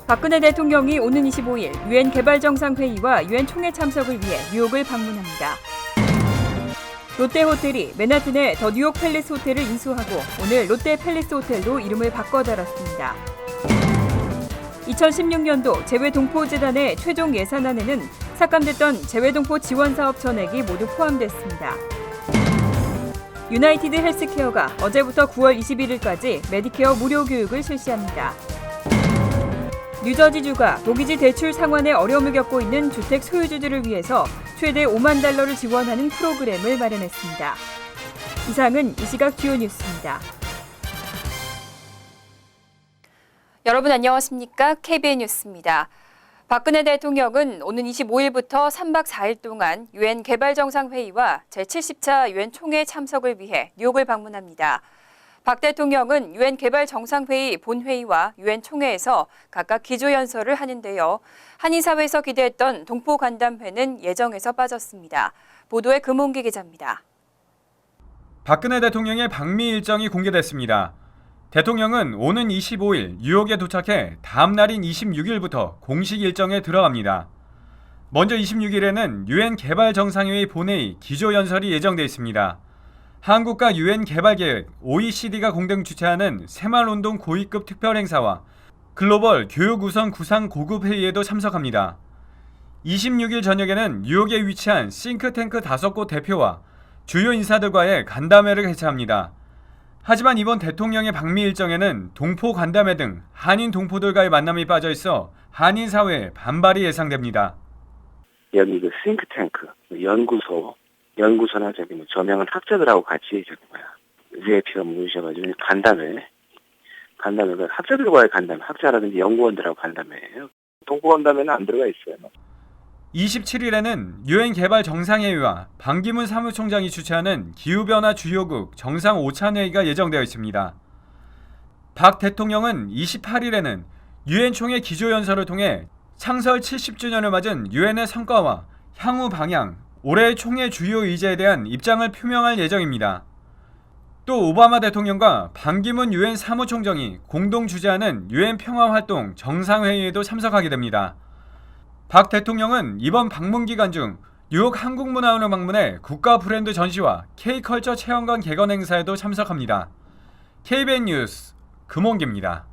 박근혜 대통령이 오는 25일 유엔 개발정상회의와 유엔 총회 참석을 위해 뉴욕을 방문합니다. 롯데호텔이 맨하튼의 더 뉴욕 팰리스 호텔을 인수하고 오늘 롯데 팰리스 호텔로 이름을 바꿔 달았습니다. 2016년도 재외동포재단의 최종 예산안에는 삭감됐던 재외동포 지원사업 전액이 모두 포함됐습니다. 유나이티드 헬스케어가 어제부터 9월 21일까지 메디케어 무료 교육을 실시합니다. 뉴저지주가 모기지 대출 상환에 어려움을 겪고 있는 주택 소유주들을 위해서 최대 $5만 지원하는 프로그램을 마련했습니다. 이상은 이 시각 주요 뉴스입니다. 여러분 안녕하십니까? KBN 뉴스입니다. 박근혜 대통령은 오는 25일부터 3박 4일 동안 유엔 개발정상회의와 제70차 유엔 총회 참석을 위해 뉴욕을 방문합니다. 박 대통령은 유엔 개발정상회의 본회의와 유엔 총회에서 각각 기조연설을 하는데요. 한인사회에서 기대했던 동포간담회는 예정에서 빠졌습니다. 보도에 금홍기 기자입니다. 박근혜 대통령의 방미 일정이 공개됐습니다. 대통령은 오는 25일 뉴욕에 도착해 다음 날인 26일부터 공식 일정에 들어갑니다. 먼저 26일에는 유엔 개발정상회의 본회의 기조연설이 예정돼 있습니다. 한국과 유엔 개발계획, OECD가 공동 주최하는 새마을운동 고위급 특별행사와 글로벌 교육우선 구상 고급회의에도 참석합니다. 26일 저녁에는 뉴욕에 위치한 싱크탱크 5곳 대표와 주요 인사들과의 간담회를 개최합니다. 하지만 이번 대통령의 방미 일정에는 동포 간담회 등 한인 동포들과의 만남이 빠져 있어 한인 사회에 반발이 예상됩니다. 여기 그 싱크탱크, 연구소나 저명한 학자들하고 같이 VIP가 모이셔가지고 간담회가 학자들과의 간담회, 학자라든지 연구원들하고 간담회예요. 동포 간담회는 안 들어가 있어요. 27일에는 유엔 개발 정상회의와 반기문 사무총장이 주최하는 기후변화 주요국 정상 5차 회의가 예정되어 있습니다. 박 대통령은 28일에는 유엔 총회 기조연설을 통해 창설 70주년을 맞은 유엔의 성과와 향후 방향, 올해의 총회 주요 의제에 대한 입장을 표명할 예정입니다. 또 오바마 대통령과 반기문 유엔 사무총장이 공동 주재하는 유엔 평화활동 정상회의에도 참석하게 됩니다. 박 대통령은 이번 방문 기간 중 뉴욕 한국문화원을 방문해 국가 브랜드 전시와 K컬처 체험관 개관 행사에도 참석합니다. KBN 뉴스 금홍기입니다.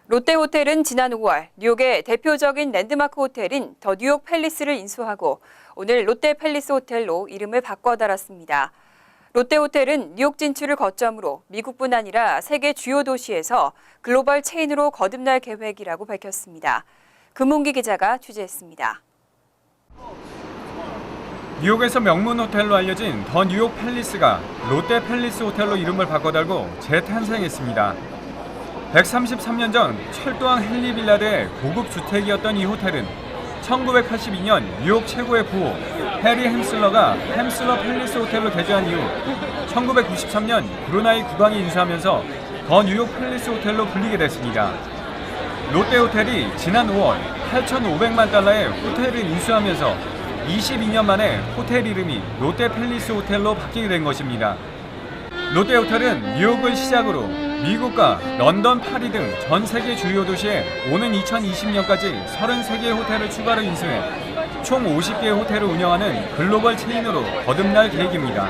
롯데호텔은 지난 5월 뉴욕의 대표적인 랜드마크 호텔인 더 뉴욕 팰리스를 인수하고 오늘 롯데 팰리스 호텔로 이름을 바꿔 달았습니다. 롯데호텔은 뉴욕 진출을 거점으로 미국뿐 아니라 세계 주요 도시에서 글로벌 체인으로 거듭날 계획이라고 밝혔습니다. 금홍기 기자가 취재했습니다. 뉴욕에서 명문 호텔로 알려진 더 뉴욕 팰리스가 롯데 팰리스 호텔로 이름을 바꿔 달고 재탄생했습니다. 133년 전 철도왕 헨리 빌라드의 고급 주택이었던 이 호텔은 1982년 뉴욕 최고의 부호 해리 햄슬러가 햄슬러 팰리스 호텔로 개조한 이후 1993년 브루나이 국왕이 인수하면서 더 뉴욕 팰리스 호텔로 불리게 됐습니다. 롯데호텔이 지난 5월 8,500만 달러의 호텔을 인수하면서 22년 만에 호텔 이름이 롯데 팰리스 호텔로 바뀌게 된 것입니다. 롯데호텔은 뉴욕을 시작으로 미국과 런던, 파리 등 전 세계 주요 도시에 오는 2020년까지 33개의 호텔을 추가로 인수해 총 50개의 호텔을 운영하는 글로벌 체인으로 거듭날 계획입니다.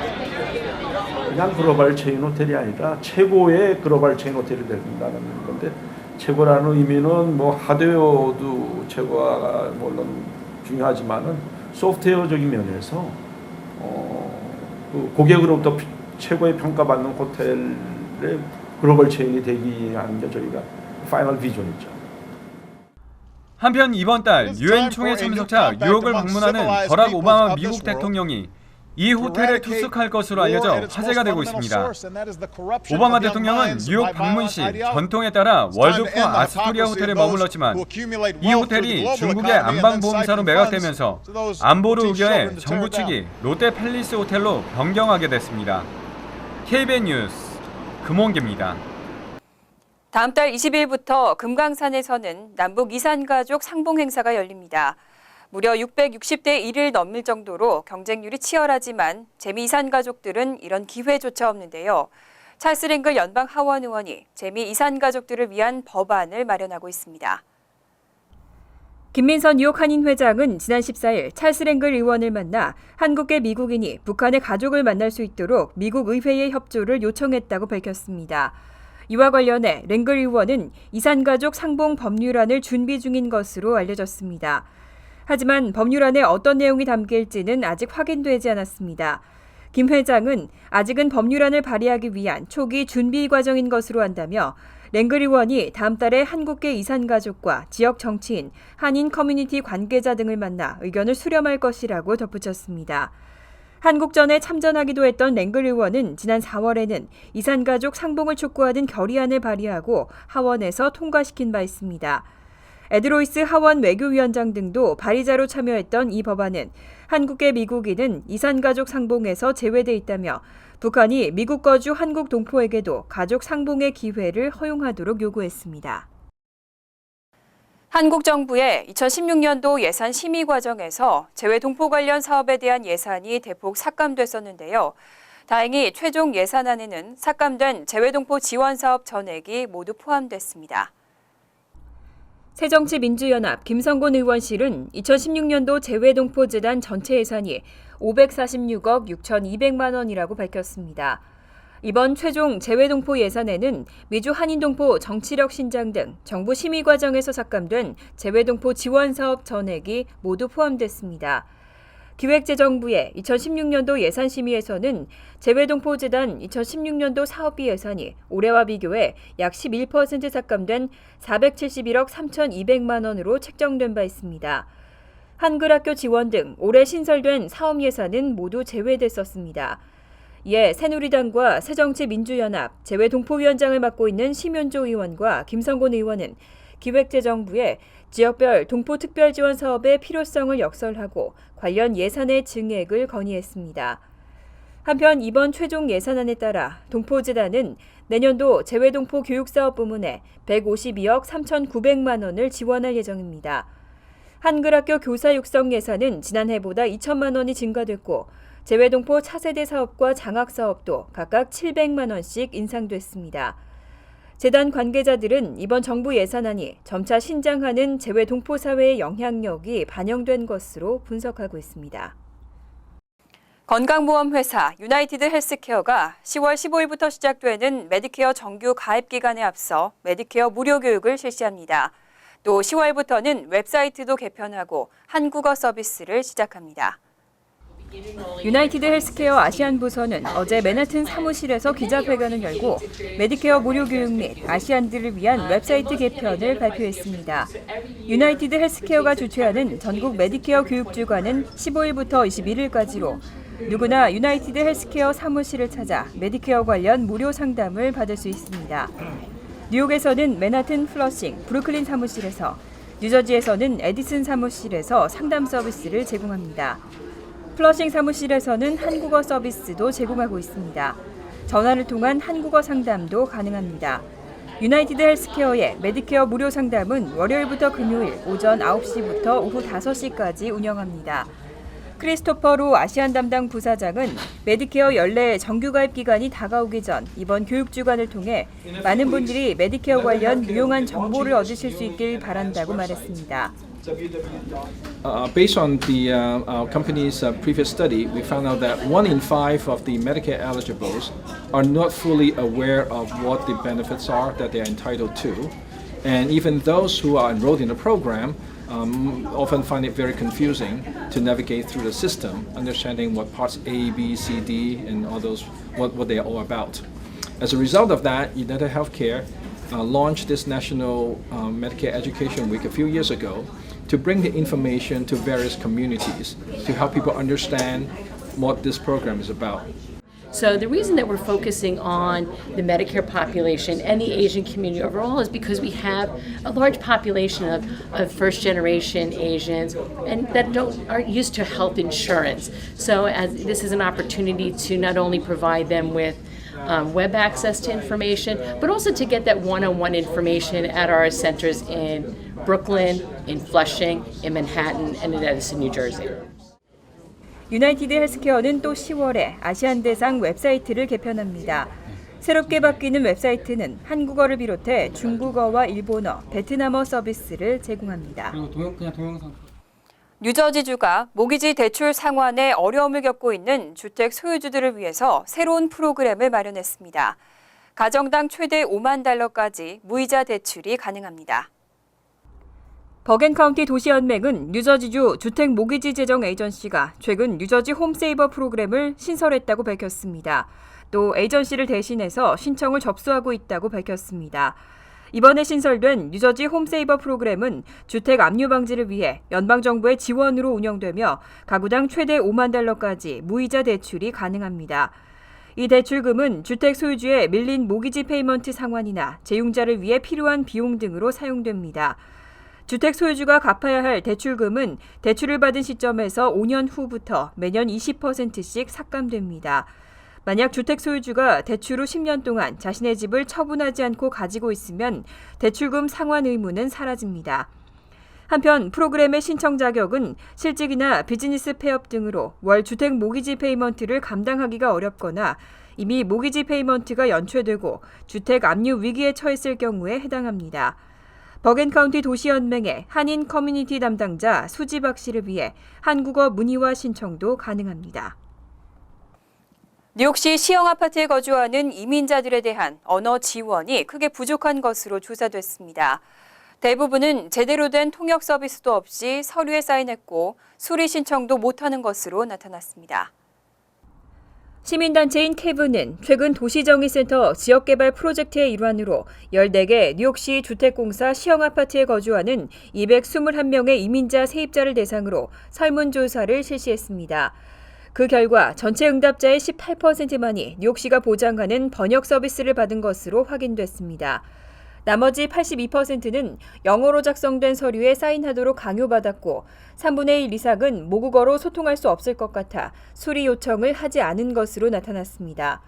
그냥 글로벌 체인 호텔이 아니라 최고의 글로벌 체인 호텔이 된다는 건데 최고라는 의미는 뭐 하드웨어도 최고가 물론 중요하지만은 소프트웨어적인 면에서 그 고객으로부터 최고의 평가받는 호텔의 글로벌 체인이 되기 위한 게 저희가 파이널 비전이죠. 한편 이번 달 유엔 총회 참석차 뉴욕을 방문하는 버락 오바마 미국 대통령이 이 호텔에 투숙할 것으로 알려져 화제가 되고 있습니다. 오바마 대통령은 뉴욕 방문 시 전통에 따라 월드포 아스토리아 호텔에 머물렀지만 이 호텔이 중국의 안방보험사로 매각되면서 안보를 우려해 정부 측이 롯데 팰리스 호텔로 변경하게 됐습니다. KBN 뉴스 금홍기입니다. 다음 달 20일부터 금강산에서는 남북 이산가족 상봉 행사가 열립니다. 무려 660대 1을 넘을 정도로 경쟁률이 치열하지만 재미 이산가족들은 이런 기회조차 없는데요. 찰스 랭글 연방 하원 의원이 재미 이산 가족들을 위한 법안을 마련하고 있습니다. 김민선 뉴욕 한인 회장은 지난 14일 찰스 랭글 의원을 만나 한국계 미국인이 북한의 가족을 만날 수 있도록 미국 의회의 협조를 요청했다고 밝혔습니다. 이와 관련해 랭글 의원은 이산가족 상봉 법률안을 준비 중인 것으로 알려졌습니다. 하지만 법률안에 어떤 내용이 담길지는 아직 확인되지 않았습니다. 김 회장은 아직은 법률안을 발의하기 위한 초기 준비 과정인 것으로 안다며 랭글 의원이 다음 달에 한국계 이산가족과 지역 정치인, 한인 커뮤니티 관계자 등을 만나 의견을 수렴할 것이라고 덧붙였습니다. 한국전에 참전하기도 했던 랭글 의원은 지난 4월에는 이산가족 상봉을 촉구하는 결의안을 발의하고 하원에서 통과시킨 바 있습니다. 에드로이스 하원 외교위원장 등도 발의자로 참여했던 이 법안은 한국계 미국인은 이산가족 상봉에서 제외돼 있다며 북한이 미국 거주 한국 동포에게도 가족 상봉의 기회를 허용하도록 요구했습니다. 한국 정부의 2016년도 예산 심의 과정에서 재외 동포 관련 사업에 대한 예산이 대폭 삭감됐었는데요. 다행히 최종 예산안에는 삭감된 재외 동포 지원 사업 전액이 모두 포함됐습니다. 새정치민주연합 김성곤 의원실은 2016년도 재외동포재단 전체 예산이 546억 6,200만 원이라고 밝혔습니다. 이번 최종 재외동포 예산에는 미주 한인동포 정치력 신장 등 정부 심의 과정에서 삭감된 재외동포 지원 사업 전액이 모두 포함됐습니다. 기획재정부의 2016년도 예산 심의에서는 재외동포재단 2016년도 사업비 예산이 올해와 비교해 약 11% 삭감된 471억 3,200만 원으로 책정된 바 있습니다. 한글학교 지원 등 올해 신설된 사업 예산은 모두 제외됐었습니다. 이에 새누리당과 새정치민주연합 재외동포위원장을 맡고 있는 심연조 의원과 김성곤 의원은 기획재정부에 지역별 동포특별지원 사업의 필요성을 역설하고 관련 예산의 증액을 건의했습니다. 한편 이번 최종 예산안에 따라 동포재단은 내년도 재외동포 교육사업 부문에 152억 3,900만 원을 지원할 예정입니다. 한글학교 교사 육성 예산은 지난해보다 2천만 원이 증가됐고 재외동포 차세대 사업과 장학사업도 각각 700만 원씩 인상됐습니다. 재단 관계자들은 이번 정부 예산안이 점차 신장하는 재외동포 사회의 영향력이 반영된 것으로 분석하고 있습니다. 건강보험회사 유나이티드 헬스케어가 10월 15일부터 시작되는 메디케어 정규 가입 기간에 앞서 메디케어 무료 교육을 실시합니다. 또 10월부터는 웹사이트도 개편하고 한국어 서비스를 시작합니다. 유나이티드 헬스케어 아시안 부서는 어제 맨하튼 사무실에서 기자회견을 열고 메디케어 무료 교육 및 아시안들을 위한 웹사이트 개편을 발표했습니다. 유나이티드 헬스케어가 주최하는 전국 메디케어 교육주간은 15일부터 21일까지로 누구나 유나이티드 헬스케어 사무실을 찾아 메디케어 관련 무료 상담을 받을 수 있습니다. 뉴욕에서는 맨하튼 플러싱, 브루클린 사무실에서, 뉴저지에서는 에디슨 사무실에서 상담 서비스를 제공합니다. 플러싱 사무실에서는 한국어 서비스도 제공하고 있습니다. 전화를 통한 한국어 상담도 가능합니다. 유나이티드 헬스케어의 메디케어 무료 상담은 월요일부터 금요일 오전 9시부터 오후 5시까지 운영합니다. 크리스토퍼 로 아시안 담당 부사장은 메디케어 연례 정규 가입 기간이 다가오기 전 이번 교육주간을 통해 많은 분들이 메디케어 관련 유용한 정보를 얻으실 수 있길 바란다고 말했습니다. Based on the our company's previous study, we found out that 1 in 5 of the Medicare eligibles are not fully aware of what the benefits are that they are entitled to. And even those who are enrolled in the program often find it very confusing to navigate through the system, understanding what parts A, B, C, D, and all those, what they are all about. As a result of that, United Healthcare launched this National Medicare Education Week a few years ago to bring the information to various communities to help people understand what this program is about. So the reason that we're focusing on the Medicare population and the Asian community overall is because we have a large population of first-generation Asians and that aren't used to health insurance. So as this is an opportunity to not only provide them with web access to information, but also to get that one-on-one information at our centers in Brooklyn, in Flushing, in Manhattan, and in Edison, New Jersey. 유나이티드 헬스케어는 또 10월에 아시안 대상 웹사이트를 개편합니다. 새롭게 바뀌는 웹사이트는 한국어를 비롯해 중국어와 일본어, 베트남어 서비스를 제공합니다. 그리고 그냥 동영상. 뉴저지주가 모기지 대출 상환에 어려움을 겪고 있는 주택 소유주들을 위해서 새로운 프로그램을 마련했습니다. 가정당 최대 $50,000까지 무이자 대출이 가능합니다. 버겐카운티 도시연맹은 뉴저지주 주택 모기지 재정 에이전시가 최근 뉴저지 홈세이버 프로그램을 신설했다고 밝혔습니다. 또 에이전시를 대신해서 신청을 접수하고 있다고 밝혔습니다. 이번에 신설된 뉴저지 홈세이버 프로그램은 주택 압류 방지를 위해 연방정부의 지원으로 운영되며 가구당 최대 $50,000까지 무이자 대출이 가능합니다. 이 대출금은 주택 소유주의 밀린 모기지 페이먼트 상환이나 재융자를 위해 필요한 비용 등으로 사용됩니다. 주택 소유주가 갚아야 할 대출금은 대출을 받은 시점에서 5년 후부터 매년 20%씩 삭감됩니다. 만약 주택 소유주가 대출 후 10년 동안 자신의 집을 처분하지 않고 가지고 있으면 대출금 상환 의무는 사라집니다. 한편 프로그램의 신청 자격은 실직이나 비즈니스 폐업 등으로 월 주택 모기지 페이먼트를 감당하기가 어렵거나 이미 모기지 페이먼트가 연체되고 주택 압류 위기에 처했을 경우에 해당합니다. 버겐카운티 도시연맹의 한인 커뮤니티 담당자 수지박 씨를 위해 한국어 문의와 신청도 가능합니다. 뉴욕시 시형 아파트에 거주하는 이민자들에 대한 언어 지원이 크게 부족한 것으로 조사됐습니다. 대부분은 제대로 된 통역 서비스도 없이 서류에 사인했고 수리 신청도 못하는 것으로 나타났습니다. 시민단체인 케브는 최근 도시정의센터 지역개발 프로젝트의 일환으로 14개 뉴욕시 주택공사 시형아파트에 거주하는 221명의 이민자 세입자를 대상으로 설문조사를 실시했습니다. 그 결과 전체 응답자의 18%만이 뉴욕시가 보장하는 번역 서비스를 받은 것으로 확인됐습니다. 나머지 82%는 영어로 작성된 서류에 사인하도록 강요받았고 3분의 1 이상은 모국어로 소통할 수 없을 것 같아 수리 요청을 하지 않은 것으로 나타났습니다.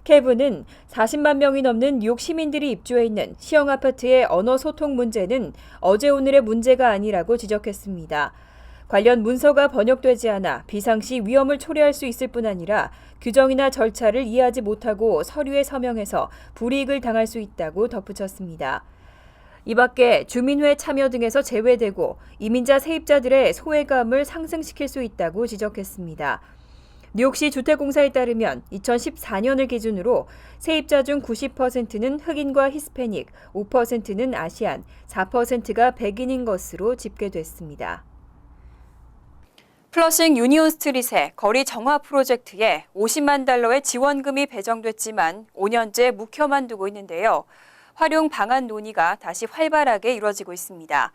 케브는 40만 명이 넘는 뉴욕 시민들이 입주해 있는 시형 아파트의 언어 소통 문제는 어제 오늘의 문제가 아니라고 지적했습니다. 관련 문서가 번역되지 않아 비상시 위험을 초래할 수 있을 뿐 아니라 규정이나 절차를 이해하지 못하고 서류에 서명해서 불이익을 당할 수 있다고 덧붙였습니다. 이 밖에 주민회 참여 등에서 제외되고 이민자 세입자들의 소외감을 상승시킬 수 있다고 지적했습니다. 뉴욕시 주택공사에 따르면 2014년을 기준으로 세입자 중 90%는 흑인과 히스패닉, 5%는 아시안, 4%가 백인인 것으로 집계됐습니다. 플러싱 유니온 스트릿의 거리 정화 프로젝트에 $50만 지원금이 배정됐지만 5년째 묵혀만 두고 있는데요. 활용 방안 논의가 다시 활발하게 이루어지고 있습니다.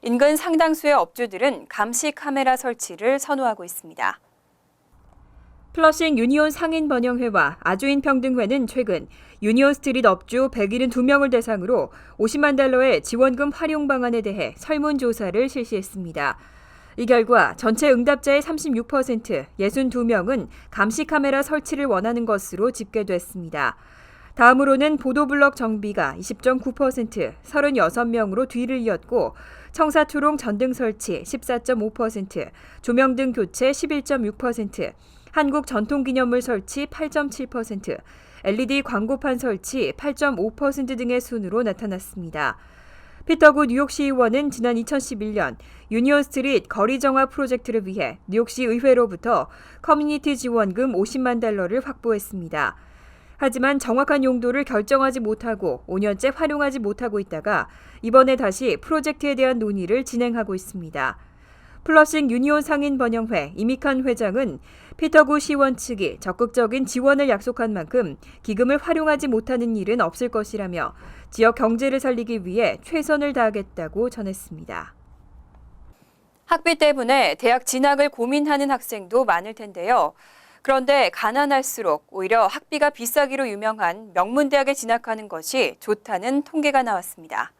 인근 상당수의 업주들은 감시 카메라 설치를 선호하고 있습니다. 플러싱 유니온 상인번영회와 아주인평등회는 최근 유니온 스트릿 업주 172명을 대상으로 $50만 지원금 활용 방안에 대해 설문조사를 실시했습니다. 이 결과 전체 응답자의 36%, 62명은 감시 카메라 설치를 원하는 것으로 집계됐습니다. 다음으로는 보도블럭 정비가 20.9%, 36명으로 뒤를 이었고 청사초롱 전등 설치 14.5%, 조명등 교체 11.6%, 한국 전통기념물 설치 8.7%, LED 광고판 설치 8.5% 등의 순으로 나타났습니다. 피터구 뉴욕시 의원은 지난 2011년 유니온 스트릿 거리 정화 프로젝트를 위해 뉴욕시 의회로부터 커뮤니티 지원금 $50만 확보했습니다. 하지만 정확한 용도를 결정하지 못하고 5년째 활용하지 못하고 있다가 이번에 다시 프로젝트에 대한 논의를 진행하고 있습니다. 플러싱 유니온 상인번영회 이미칸 회장은 피터구 시원 측이 적극적인 지원을 약속한 만큼 기금을 활용하지 못하는 일은 없을 것이라며 지역 경제를 살리기 위해 최선을 다하겠다고 전했습니다. 학비 때문에 대학 진학을 고민하는 학생도 많을 텐데요. 그런데 가난할수록 오히려 학비가 비싸기로 유명한 명문대학에 진학하는 것이 좋다는 통계가 나왔습니다.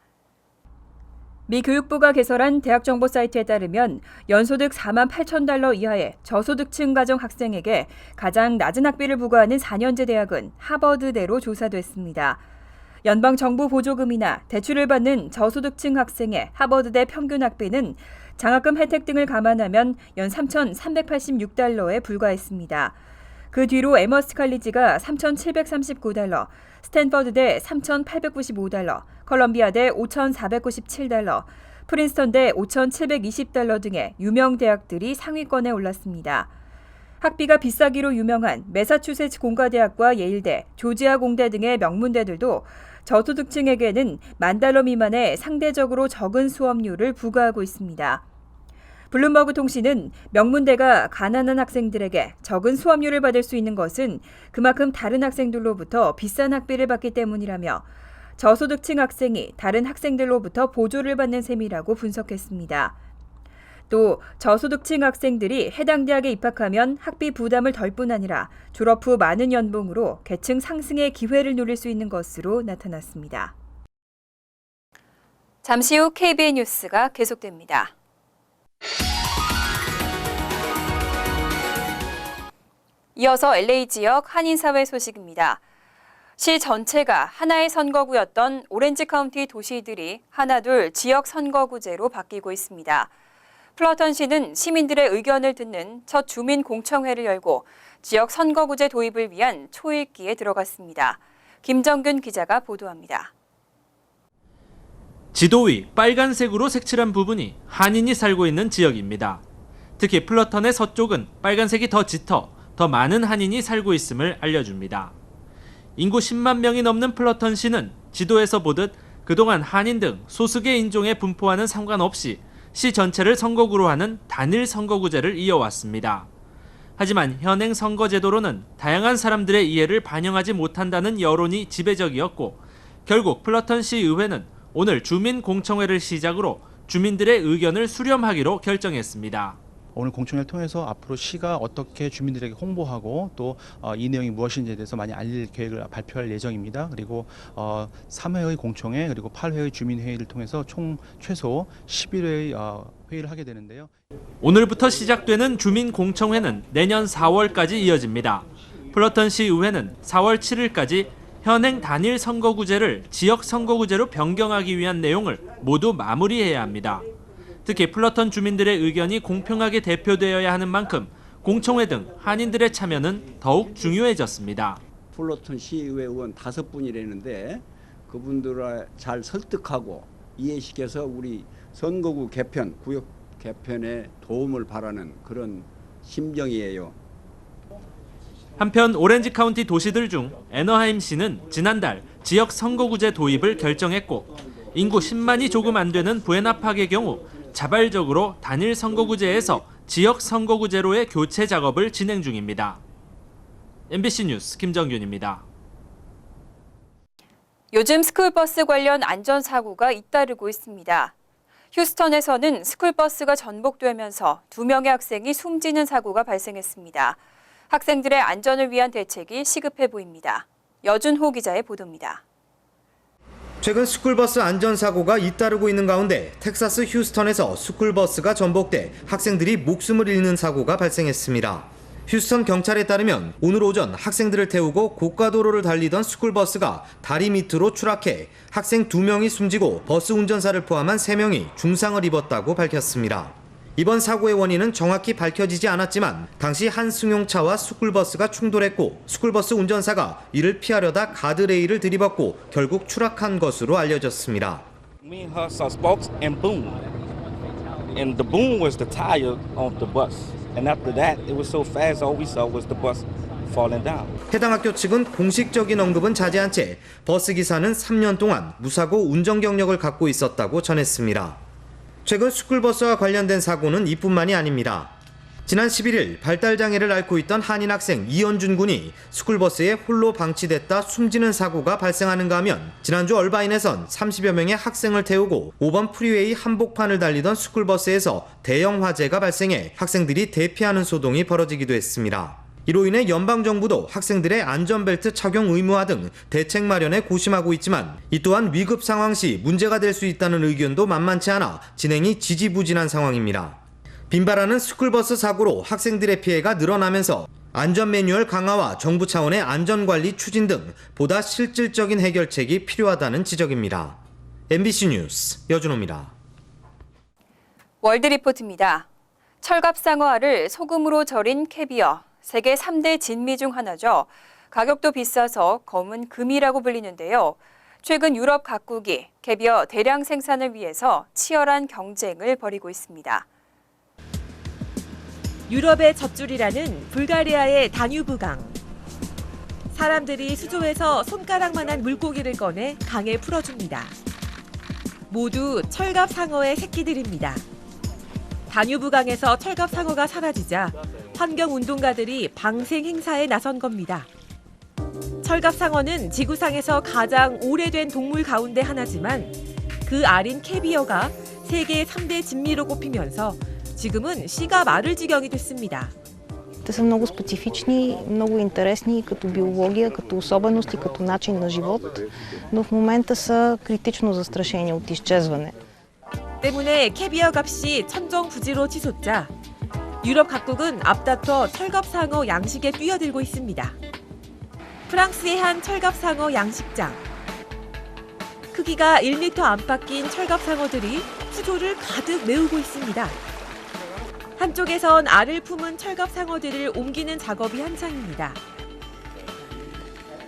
미 교육부가 개설한 대학 정보 사이트에 따르면 연소득 $48,000 이하의 저소득층 가정 학생에게 가장 낮은 학비를 부과하는 4년제 대학은 하버드대로 조사됐습니다. 연방 정부 보조금이나 대출을 받는 저소득층 학생의 하버드대 평균 학비는 장학금 혜택 등을 감안하면 연 $3,386에 불과했습니다. 그 뒤로 에머스 칼리지가 3,739달러, 스탠퍼드대 3,895달러, 컬럼비아대 5,497달러, 프린스턴대 5,720달러 등의 유명 대학들이 상위권에 올랐습니다. 학비가 비싸기로 유명한 매사추세츠 공과대학과 예일대, 조지아 공대 등의 명문대들도 저소득층에게는 $10,000 미만의 상대적으로 적은 수업료를 부과하고 있습니다. 블룸버그 통신은 명문대가 가난한 학생들에게 적은 수업료를 받을 수 있는 것은 그만큼 다른 학생들로부터 비싼 학비를 받기 때문이라며 저소득층 학생이 다른 학생들로부터 보조를 받는 셈이라고 분석했습니다. 또 저소득층 학생들이 해당 대학에 입학하면 학비 부담을 덜 뿐 아니라 졸업 후 많은 연봉으로 계층 상승의 기회를 누릴 수 있는 것으로 나타났습니다. 잠시 후 KBN 뉴스가 계속됩니다. 이어서 LA 지역 한인사회 소식입니다. 시 전체가 하나의 선거구였던 오렌지 카운티 도시들이 하나둘 지역 선거구제로 바뀌고 있습니다. 플러턴시는 시민들의 의견을 듣는 첫 주민 공청회를 열고 지역 선거구제 도입을 위한 초읽기에 들어갔습니다. 김정균 기자가 보도합니다. 지도 위 빨간색으로 색칠한 부분이 한인이 살고 있는 지역입니다. 특히 플러턴의 서쪽은 빨간색이 더 짙어 더 많은 한인이 살고 있음을 알려줍니다. 인구 10만 명이 넘는 플러턴시는 지도에서 보듯 그동안 한인 등 소수계 인종의 분포와는 상관없이 시 전체를 선거구로 하는 단일 선거구제를 이어왔습니다. 하지만 현행 선거제도로는 다양한 사람들의 이해를 반영하지 못한다는 여론이 지배적이었고 결국 플러턴시 의회는 오늘 주민 공청회를 시작으로 주민들의 의견을 수렴하기로 결정했습니다. 오늘 공청회를 통해서 앞으로 시가 어떻게 주민들에게 홍보하고 또 이 내용이 무엇인지에 대해서 많이 알릴 계획을 발표할 예정입니다. 그리고 3회의 공청회 그리고 8회의 주민회의를 통해서 총 최소 11회의 회의를 하게 되는데요. 오늘부터 시작되는 주민 공청회는 내년 4월까지 이어집니다. 플러턴시 의회는 4월 7일까지 현행 단일 선거구제를 지역 선거구제로 변경하기 위한 내용을 모두 마무리해야 합니다. 특히 플러턴 주민들의 의견이 공평하게 대표되어야 하는 만큼 공청회 등 한인들의 참여는 더욱 중요해졌습니다. 플러턴 시의회 의원 5분이라는데 그분들을 잘 설득하고 이해시켜서 우리 선거구 개편, 구역 개편에 도움을 바라는 그런 심정이에요. 한편 오렌지 카운티 도시들 중 애너하임시는 지난달 지역 선거구제 도입을 결정했고 인구 10만이 조금 안 되는 부에나팍의 경우 자발적으로 단일 선거구제에서 지역 선거구제로의 교체 작업을 진행 중입니다. MBC 뉴스 김정균입니다. 요즘 스쿨버스 관련 안전사고가 잇따르고 있습니다. 휴스턴에서는 스쿨버스가 전복되면서 2명의 학생이 숨지는 사고가 발생했습니다. 학생들의 안전을 위한 대책이 시급해 보입니다. 여준호 기자의 보도입니다. 최근 스쿨버스 안전사고가 잇따르고 있는 가운데 텍사스 휴스턴에서 스쿨버스가 전복돼 학생들이 목숨을 잃는 사고가 발생했습니다. 휴스턴 경찰에 따르면 오늘 오전 학생들을 태우고 고가도로를 달리던 스쿨버스가 다리 밑으로 추락해 학생 2명이 숨지고 버스 운전사를 포함한 3명이 중상을 입었다고 밝혔습니다. 이번 사고의 원인은 정확히 밝혀지지 않았지만 당시 한 승용차와 스쿨버스가 충돌했고 스쿨버스 운전사가 이를 피하려다 가드레일을 들이받고 결국 추락한 것으로 알려졌습니다. Me and her saw spokes and boom. And the boom was the tire on the bus. And after that, it was so fast, all we saw was the bus falling down. 해당 학교 측은 공식적인 언급은 자제한 채 버스 기사는 3년 동안 무사고 운전 경력을 갖고 있었다고 전했습니다. 최근 스쿨버스와 관련된 사고는 이뿐만이 아닙니다. 지난 11일 발달장애를 앓고 있던 한인 학생 이현준 군이 스쿨버스에 홀로 방치됐다 숨지는 사고가 발생하는가 하면 지난주 얼바인에선 30여 명의 학생을 태우고 5번 프리웨이 한복판을 달리던 스쿨버스에서 대형 화재가 발생해 학생들이 대피하는 소동이 벌어지기도 했습니다. 이로 인해 연방정부도 학생들의 안전벨트 착용 의무화 등 대책 마련에 고심하고 있지만 이 또한 위급 상황 시 문제가 될 수 있다는 의견도 만만치 않아 진행이 지지부진한 상황입니다. 빈발하는 스쿨버스 사고로 학생들의 피해가 늘어나면서 안전 매뉴얼 강화와 정부 차원의 안전관리 추진 등 보다 실질적인 해결책이 필요하다는 지적입니다. MBC 뉴스 여준호입니다. 월드리포트입니다. 철갑상어알을 소금으로 절인 캐비어, 세계 3대 진미 중 하나죠. 가격도 비싸서 검은 금이라고 불리는데요. 최근 유럽 각국이 캐비어 대량 생산을 위해서 치열한 경쟁을 벌이고 있습니다. 유럽의 젖줄이라는 불가리아의 다뉴브강. 사람들이 수조에서 손가락만한 물고기를 꺼내 강에 풀어줍니다. 모두 철갑상어의 새끼들입니다. 다뉴브강에서 철갑상어가 사라지자 환경운동가들이 방생 행사에 나선 겁니다. 철갑상어는 지구상에서 가장 오래된 동물 가운데 하나지만 그 알인 캐비어가 세계 3대 진미로 꼽히면서 지금은 씨가 마를 지경이 됐습니다. Те са много специфични, много интересни като биология, като особености, като начин на живот, но в момента са критично застрашени от изчезване. 때문에 캐비어 값이 천정부지로 치솟자 유럽 각국은 앞다퉈 철갑상어 양식에 뛰어들고 있습니다. 프랑스의 한 철갑상어 양식장. 크기가 1m 안팎인 철갑상어들이 수조를 가득 메우고 있습니다. 한쪽에선 알을 품은 철갑상어들을 옮기는 작업이 한창입니다.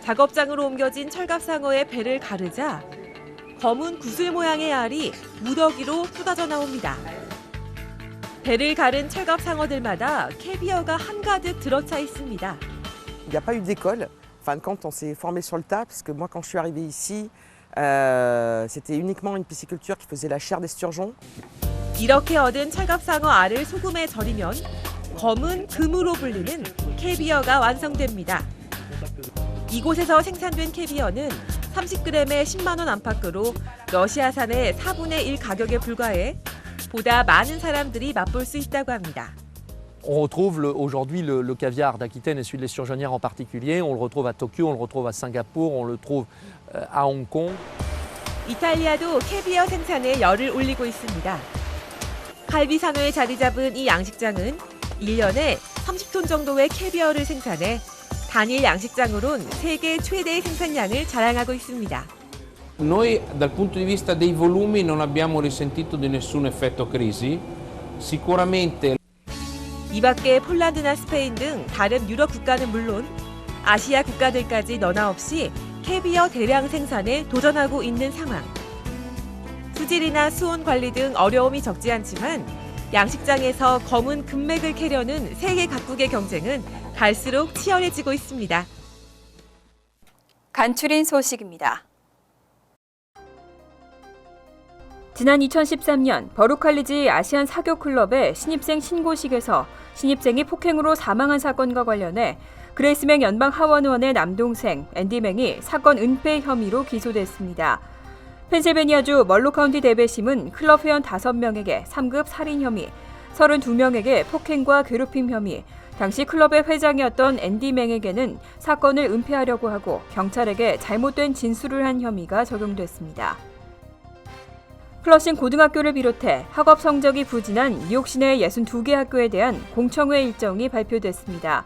작업장으로 옮겨진 철갑상어의 배를 가르자 검은 구슬 모양의 알이 무더기로 쏟아져 나옵니다. 배를 가른 철갑상어들마다 캐비어가 한가득 들어차 있습니다. Il n'y a pas eu d'école. En fin de compte, on s'est formé sur le tas, parce que moi, quand je suis arrivé ici, c'était uniquement une pisciculture qui faisait la chair des sturgeons. 이렇게 얻은 철갑상어 알을 소금에 절이면 검은 금으로 불리는 캐비어가 완성됩니다. 이곳에서 생산된 캐비어는 30g에 10만 원 안팎으로 러시아산의 4분의 1 가격에 불과해 보다 많은 사람들이 맛볼 수 있다고 합니다. On retrouve aujourd'hui le caviar d'Aquitaine et celui de l'esturgeonnière en particulier. On le retrouve à Tokyo, on le retrouve à Singapour, on le trouve à Hong Kong. 이탈리아도 캐비어 생산에 열을 올리고 있습니다. 갈비산호에 자리 잡은 이 양식장은 1년에 30톤 정도의 캐비어를 생산해 단일 양식장으로는 세계 최대의 생산량을 자랑하고 있습니다. Noi dal punto di vista dei volumi non abbiamo risentito di nessun effetto crisi. Sicuramente 이 밖에 폴란드나 스페인 등 다른 유럽 국가는 물론 아시아 국가들까지 너나 없이 캐비어 대량 생산에 도전하고 있는 상황. 수질이나 수온 관리 등 어려움이 적지 않지만 양식장에서 검은 금맥을 캐려는 세계 각국의 경쟁은 갈수록 치열해지고 있습니다. 간추린 소식입니다. 지난 2013년 버루칼리지 아시안 사교 클럽의 신입생 신고식에서 신입생이 폭행으로 사망한 사건과 관련해 그레이스맹 연방 하원의원의 남동생 앤디 맹이 사건 은폐 혐의로 기소됐습니다. 펜실베니아주 멀로 카운티 대배심은 클럽 회원 5명에게 3급 살인 혐의, 32명에게 폭행과 괴롭힘 혐의, 당시 클럽의 회장이었던 앤디 맹에게는 사건을 은폐하려고 하고 경찰에게 잘못된 진술을 한 혐의가 적용됐습니다. 플러싱 고등학교를 비롯해 학업 성적이 부진한 뉴욕 시내 62개 학교에 대한 공청회 일정이 발표됐습니다.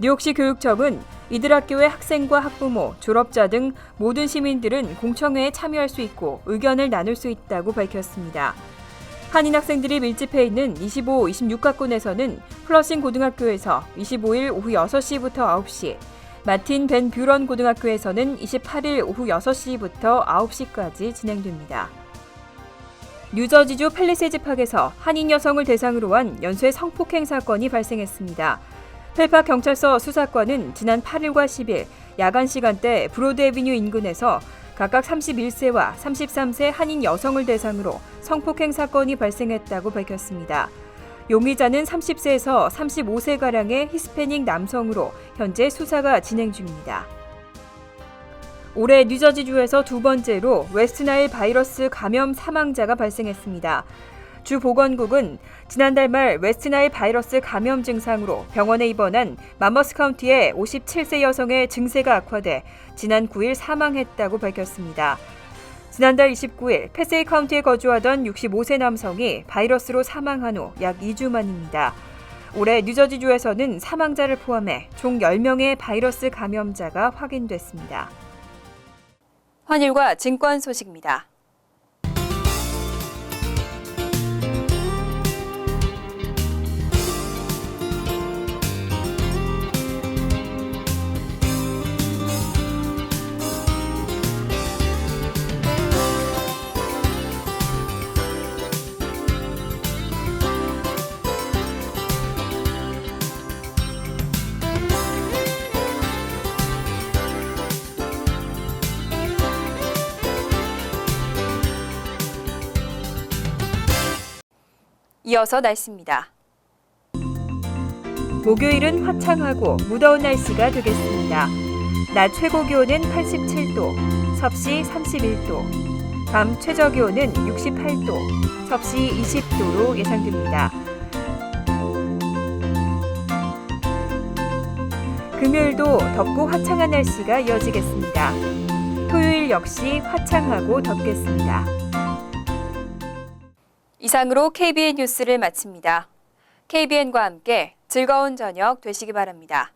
뉴욕시 교육청은 이들 학교의 학생과 학부모, 졸업자 등 모든 시민들은 공청회에 참여할 수 있고 의견을 나눌 수 있다고 밝혔습니다. 한인 학생들이 밀집해 있는 25, 26학군에서는 플러싱 고등학교에서 25일 오후 6시부터 9시, 마틴 벤 뷰런 고등학교에서는 28일 오후 6시부터 9시까지 진행됩니다. 뉴저지주 팰리세이즈 팍에서 한인 여성을 대상으로 한 연쇄 성폭행 사건이 발생했습니다. 펠팍 경찰서 수사관은 지난 8일과 10일 야간 시간대 브로드 애비뉴 인근에서 각각 31세와 33세 한인 여성을 대상으로 성폭행 사건이 발생했다고 밝혔습니다. 용의자는 30세에서 35세가량의 히스패닉 남성으로 현재 수사가 진행 중입니다. 올해 뉴저지주에서 두 번째로 웨스트나일 바이러스 감염 사망자가 발생했습니다. 주 보건국은 지난달 말 웨스트나일 바이러스 감염 증상으로 병원에 입원한 맘머스 카운티의 57세 여성의 증세가 악화돼 지난 9일 사망했다고 밝혔습니다. 지난달 29일 패세이 카운티에 거주하던 65세 남성이 바이러스로 사망한 후 약 2주 만입니다. 올해 뉴저지주에서는 사망자를 포함해 총 10명의 바이러스 감염자가 확인됐습니다. 환율과 증권 소식입니다. 이어서 날씨입니다. 목요일은 화창하고 무더운 날씨가 되겠습니다. 낮 최고 기온은 87도, 섭씨 31도, 밤 최저 기온은 68도, 섭씨 20도로 예상됩니다. 금요일도 덥고 화창한 날씨가 이어지겠습니다. 토요일 역시 화창하고 덥겠습니다. 이상으로 KBN 뉴스를 마칩니다. KBN과 함께 즐거운 저녁 되시기 바랍니다.